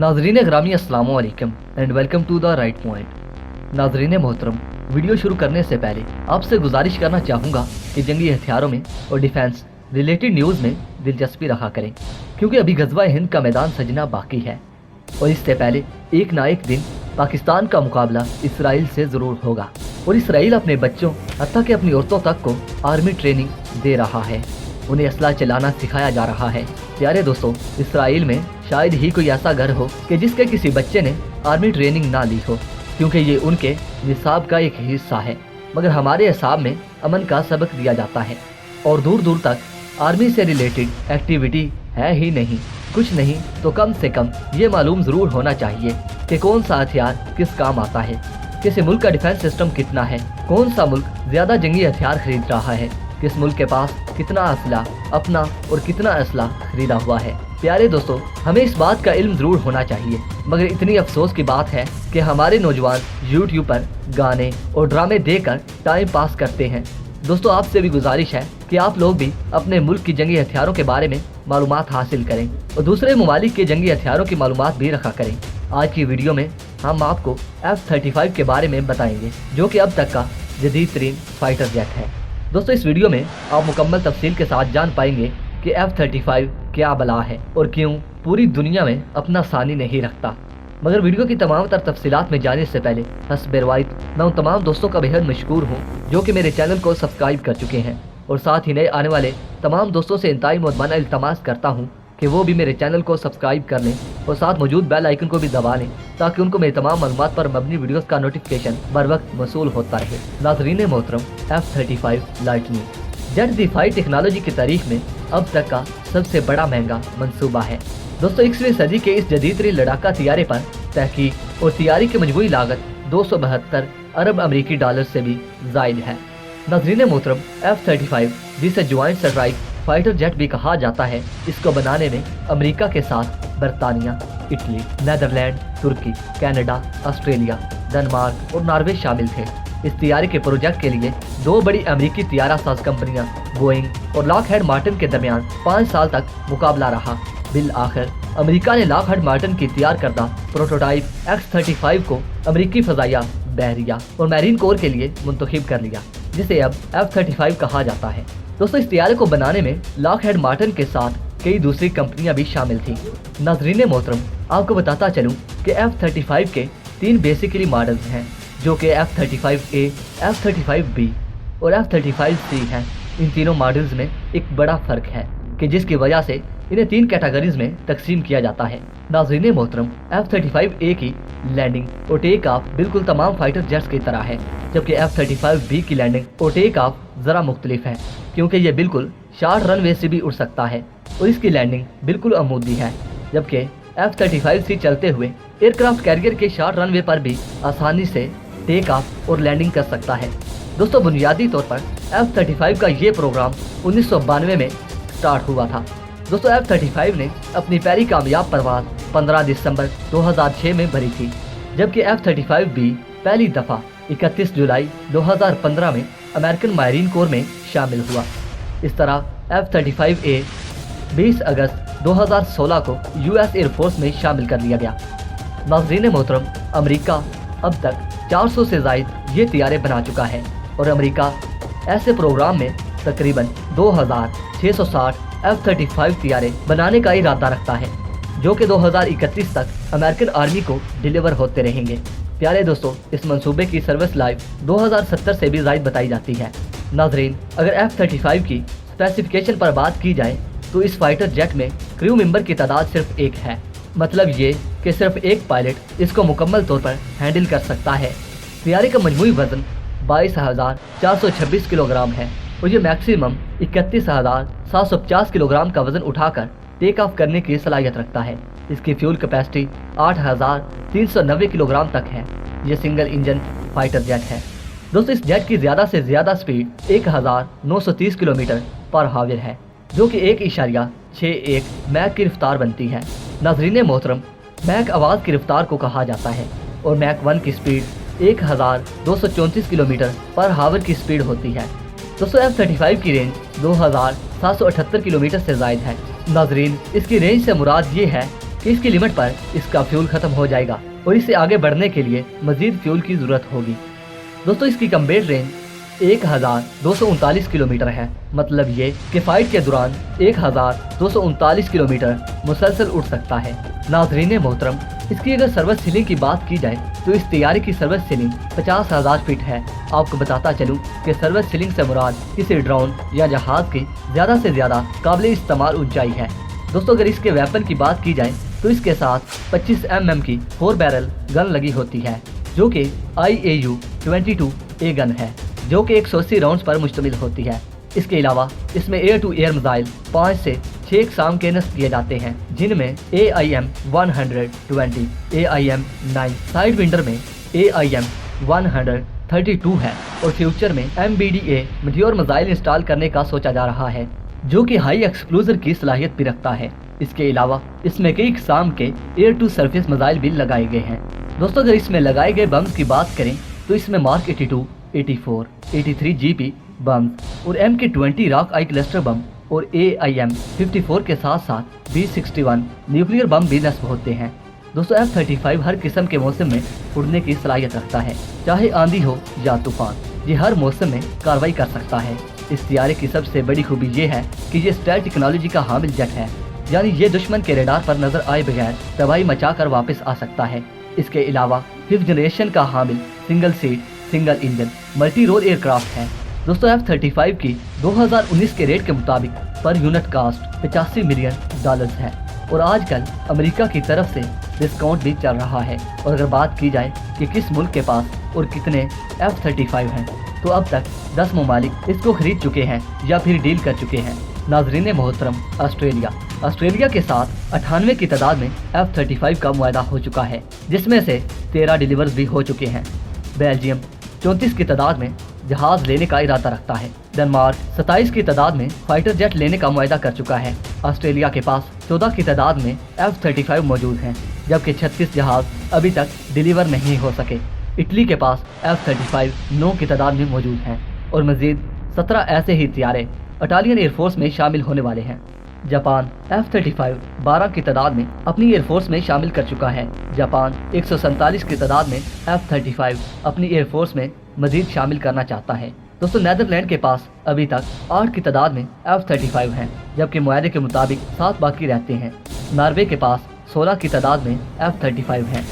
नाजरीन ग्रामी अस्सलाम वालेकुम and welcome to the right point. नाजरीन मोहतरम, वीडियो शुरू करने से पहले आपसे गुजारिश करना चाहूँगा कि जंगी हथियारों में और डिफेंस रिलेटेड न्यूज़ में दिलचस्पी रखा करें, क्योंकि अभी गज़वा हिंद का मैदान सजना बाकी है और इससे पहले एक ना एक दिन पाकिस्तान का मुकाबला इसराइल से ज़रूर होगा। और इसराइल अपने बच्चों हत्ता कि अपनी औरतों तक को आर्मी ट्रेनिंग दे रहा है, उन्हें असला चलाना सिखाया जा रहा है। प्यारे दोस्तों, इसराइल में शायद ही कोई ऐसा घर हो कि जिसके किसी बच्चे ने आर्मी ट्रेनिंग ना ली हो, क्योंकि ये उनके निसाब का एक हिस्सा है। मगर हमारे हिसाब में अमन का सबक दिया जाता है और दूर दूर तक आर्मी से रिलेटेड एक्टिविटी है ही नहीं। कुछ नहीं तो कम से कम ये मालूम ज़रूर होना चाहिए कि कौन सा हथियार किस काम आता है, किसी मुल्क का डिफेंस सिस्टम कितना है, कौन सा मुल्क ज़्यादा जंगी हथियार खरीद रहा है, किस मुल्क के पास कितना असला अपना और कितना असला खरीदा हुआ है। प्यारे दोस्तों, हमें इस बात का इल्म ज़रूर होना चाहिए, मगर इतनी अफसोस की बात है कि हमारे नौजवान यूट्यूब पर गाने और ड्रामे देकर टाइम पास करते हैं। दोस्तों, आपसे भी गुजारिश है कि आप लोग भी अपने मुल्क की जंगी हथियारों के बारे में मालूमात हासिल करें और दूसरे ममालिक के जंगी हथियारों की मालूमात भी रखा करें। आज की वीडियो में हम आपको F-35 के बारे में बताएंगे, जो कि अब तक का जदीद तरीन फाइटर जेट है। दोस्तों, इस वीडियो में आप मुकम्मल तफसील के साथ जान पाएंगे कि F-35 क्या बला है और क्यों पूरी दुनिया में अपना सानी नहीं रखता। मगर वीडियो की तमाम तर तफसीलात में जाने से पहले हस्ब रवायत मैं उन तमाम दोस्तों का बेहद मशकूर हूँ जो कि मेरे चैनल को सब्सक्राइब कर चुके हैं, और साथ ही नए आने वाले तमाम दोस्तों से इंतहाई मुअद्दबाना इल्तमास करता हूँ कि वो भी मेरे चैनल को सब्सक्राइब कर लें और साथ मौजूद बेल आइकन को भी दबा लें, ताकि उनको मेरी तमाम मालूमात पर मबनी वीडियोस का नोटिफिकेशन बर वक्त मौसूल होता रहे। नाज़रीन मोहतरम, F-35 लाइटनिंग जेट दिफाई टेक्नोलॉजी की तारीख में अब तक का सबसे बड़ा महंगा मंसूबा है। दोस्तों, 21वीं सदी के इस जदीद लड़ाका तैयारे पर तहकीक और तैयारी की मजमूई लागत 272 अरब अमरीकी डॉलर से भी ज़ायद है। नाज़रीन मोहतरम, F-35 जिसे ज्वाइंट स्ट्राइक फाइटर जेट भी कहा जाता है, इसको बनाने में अमेरिका के साथ बरतानिया, इटली, नीदरलैंड, तुर्की, कनाडा, ऑस्ट्रेलिया, डेनमार्क और नॉर्वे शामिल थे। इस तैयारी के प्रोजेक्ट के लिए दो बड़ी अमेरिकी तैयारा साज कंपनियां बोइंग और लॉकहीड मार्टिन के दरमियान 5 साल तक मुकाबला रहा। बिल आखिर अमेरिका ने लॉकहीड मार्टिन की तैयार करदा प्रोटोटाइप X-35 को अमेरिकी फजाइया, बहरिया और मैरीन कोर के लिए मुंतखब कर लिया, जिसे अब F-35 कहा जाता है। दोस्तों, इस तैयारे को बनाने में लॉकहीड मार्टिन के साथ कई दूसरी कंपनियां भी शामिल थीं। नाज़रीन मोहतरम, आपको बताता चलूं कि F-35 के 3 बेसिकली मॉडल्स हैं, जो कि F-35A, F-35B और F-35C हैं। इन तीनों मॉडल्स में एक बड़ा फ़र्क है कि जिसकी वजह से इन्हें 3 कैटेगरीज में तकसीम किया जाता है। नाज़रीन मोहतरम, F-35A की लैंडिंग और टेक ऑफ बिल्कुल तमाम फाइटर जेट्स की तरह है, जबकि F-35B की लैंडिंग और टेक ऑफ ज़रा मुख्तलिफ है, क्योंकि ये बिल्कुल शॉर्ट रनवे से भी उड़ सकता है और इसकी लैंडिंग बिल्कुल अमूदी है। जबकि F-35C चलते हुए एयरक्राफ्ट कैरियर के शॉर्ट रनवे पर भी आसानी से टेक ऑफ और लैंडिंग कर सकता है। दोस्तों, बुनियादी तौर पर F-35 का ये प्रोग्राम 1992 में स्टार्ट हुआ था। दोस्तों, F-35 ने अपनी पहली कामयाब परवाज़ 15 दिसंबर 2006 में भरी थी, जबकि F-35B पहली दफ़ा 31 जुलाई 2015 में अमेरिकन मैरीन कोर में शामिल हुआ। इस तरह F-35A 20 अगस्त 2016 को US एयरफोर्स में शामिल कर लिया गया। नाज़रीन मोहतरम, अमेरिका अब तक 400 से ज़ायद ये तैयारे बना चुका है और अमेरिका ऐसे प्रोग्राम में तकरीबन 2660 F-35 तैयारे बनाने का इरादा रखता है, जो कि 2031 तक अमेरिकन आर्मी को डिलीवर होते रहेंगे। प्यारे दोस्तों, इस मंसूबे की सर्विस लाइफ 2070 से भी ज़ायद बताई जाती है। नाज़रीन, अगर F-35 की स्पेसिफिकेशन पर बात की जाए तो इस फाइटर जेट में क्रू मेंबर की तादाद सिर्फ एक है, मतलब ये कि सिर्फ एक पायलट इसको मुकम्मल तौर पर हैंडल कर सकता है। तैयारे का मजमूई वज़न 22,426 किलोग्राम है और ये मैक्सिमम 31,750 किलोग्राम का वज़न उठाकर टेक ऑफ करने की सलाहियत रखता है। इसकी फ्यूल कैपेसिटी 8,390 किलोग्राम तक है। ये सिंगल इंजन फाइटर जेट है। दोस्तों, इस जेट की ज़्यादा से ज़्यादा स्पीड 1930 किलोमीटर पर हावर है, जो कि 1.61 मैक की रफ्तार बनती है। नाज़रीन मोहतरम, मैक आवाज़ की रफ्तार को कहा जाता है और मैक 1 की स्पीड 1234 किलोमीटर पर हावर की स्पीड होती है। दोस्तों, F-35 की रेंज 2778 किलोमीटर से ज़ायद है। नाज़रीन, इसकी रेंज से मुराद ये है कि इसकी लिमिट पर इसका फ्यूल खत्म हो जाएगा और इसे आगे बढ़ने के लिए मजीद फ्यूल की ज़रूरत होगी। दोस्तों इसकी कम्बैट रेंज 1239 किलोमीटर है। मतलब ये कि फाइट के दौरान 1239 किलोमीटर मुसलसल उड़ सकता है। नाज़रीन मोहतरम, इसकी अगर सर्विस सीलिंग की बात की जाए तो इस तैयारी की सर्विस सीलिंग 50,000 फीट है। आपको बताता चलूं कि सर्विस सीलिंग से मुराद किसी ड्रोन या जहाज की ज़्यादा से ज़्यादा काबिल इस्तेमाल ऊंचाई है। दोस्तों अगर इसके वेपन की बात की जाए तो इसके साथ 25 mm की 4 बैरल गन लगी होती है, जो कि IAU 22A गन है, जो कि 180 राउंड्स पर मुश्तमिल होती है। इसके अलावा इसमें एयर टू एयर मिसाइल 5 से 6 इकसाम के नस्ब किए जाते हैं, जिनमें AIM 120, AIM 9, साइड विंडर में AIM 132 है और फ्यूचर में MBDA मेटियोर मिसाइल इंस्टॉल करने का सोचा जा रहा है, जो कि हाई एक्सप्लोजर की सलाहियत भी रखता है। इसके अलावा इसमें कई इकसाम के एयर टू सरफेस मिसाइल भी लगाए गए हैं। दोस्तों अगर इसमें लगाए गए बम्स की बात करें तो इसमें मार्क 82, 84, 83 GP बम्स और MK20 रॉक आई क्लस्टर बम और AIM 54 के साथ साथ B61 न्यूक्लियर बम भी नस्ब होते हैं। दोस्तों F-35 हर किस्म के मौसम में उड़ने की सलाहियत रखता है, चाहे आंधी हो या तूफान, ये हर मौसम में कार्रवाई कर सकता है। इस तैयारी की सबसे बड़ी खूबी ये है कि ये स्टेल्थ टेक्नोलॉजी का हामिल जेट है, यानी ये दुश्मन के रेडार पर नजर आए बगैर तबाही मचा कर वापस आ सकता है। इसके अलावा 5th जनरेशन का हामिल single seat single engine multi role aircraft है। दोस्तों F-35 की 2019 के रेट के मुताबिक पर यूनिट कास्ट $85 मिलियन है और आजकल अमेरिका की तरफ से डिस्काउंट भी चल रहा है। और अगर बात की जाए कि किस मुल्क के पास और कितने F-35 हैं, तो अब तक 10 ममालिक इसको खरीद चुके हैं या फिर डील कर चुके हैं। नाजरीन मोहतरम, ऑस्ट्रेलिया के साथ 98 की तादाद में F-35 का मुआहदा हो चुका है, जिसमें से 13 डिलीवर्स भी हो चुके हैं। बेल्जियम 34 की तादाद में जहाज लेने का इरादा रखता है। डेनमार्क 27 की तादाद में फाइटर जेट लेने का मुआहदा कर चुका है। ऑस्ट्रेलिया के पास 14 की तादाद में F-35 मौजूद हैं, जबकि 36 जहाज अभी तक डिलीवर नहीं हो सके। इटली के पास F-35 9 की तादाद में मौजूद हैं और मजीद 17 ऐसे ही तैयारे इटालियन एयरफोर्स में शामिल होने वाले हैं। जापान F-35 12 की तादाद में अपनी एयरफोर्स में शामिल कर चुका है। जापान 147 की तादाद में F-35 अपनी एयरफोर्स में मजीद शामिल करना चाहता है। दोस्तों नेदरलैंड के पास अभी तक 8 की तादाद में F-35 हैं, जबकि मुआहदे के मुताबिक 7 बाकी रहते हैं। नॉर्वे के पास 16 की तादाद में F-35 हैं।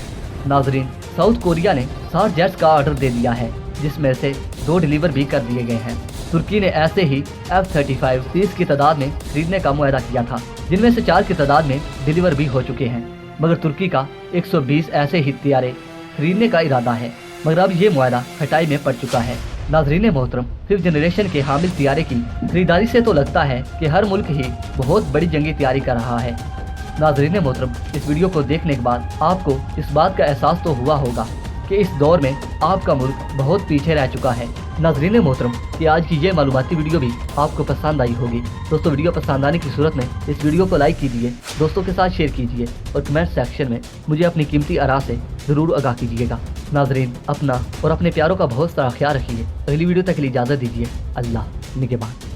नाजरीन, साउथ कोरिया ने 60 जेट्स का ऑर्डर दे दिया है, जिसमें से 2 डिलीवर भी कर दिए गए हैं। तुर्की ने ऐसे ही F-35 30 की तादाद में खरीदने का मुआहदा किया था, जिनमें से 4 की तादाद में डिलीवर भी हो चुके हैं। मगर तुर्की का 120 ऐसे ही तैयारे खरीदने का इरादा है, मगर अब ये मुआहदा खटाई में पड़ चुका है। नाजरीन मोहतरम, 5th जनरेशन के हामिल तैयारे की खरीदारी से तो लगता है कि हर मुल्क ही बहुत बड़ी जंगी तैयारी कर रहा है। नाजरीन मोहतरम, इस वीडियो को देखने के बाद आपको इस बात का एहसास तो हुआ होगा कि इस दौर में आपका मुल्क बहुत पीछे रह चुका है। नाजरीन मोहतरम, कि आज की ये मालूमाती वीडियो भी आपको पसंद आई होगी। दोस्तों वीडियो पसंद आने की सूरत में इस वीडियो को लाइक कीजिए, दोस्तों के साथ शेयर कीजिए और कमेंट सेक्शन में मुझे अपनी कीमती आरा से ज़रूर आगाह कीजिएगा। नाजरीन, अपना और अपने प्यारों का बहुत सारा ख्याल रखिए। अगली वीडियो तक के लिए इजाज़त दीजिए। अल्लाह निगहबान।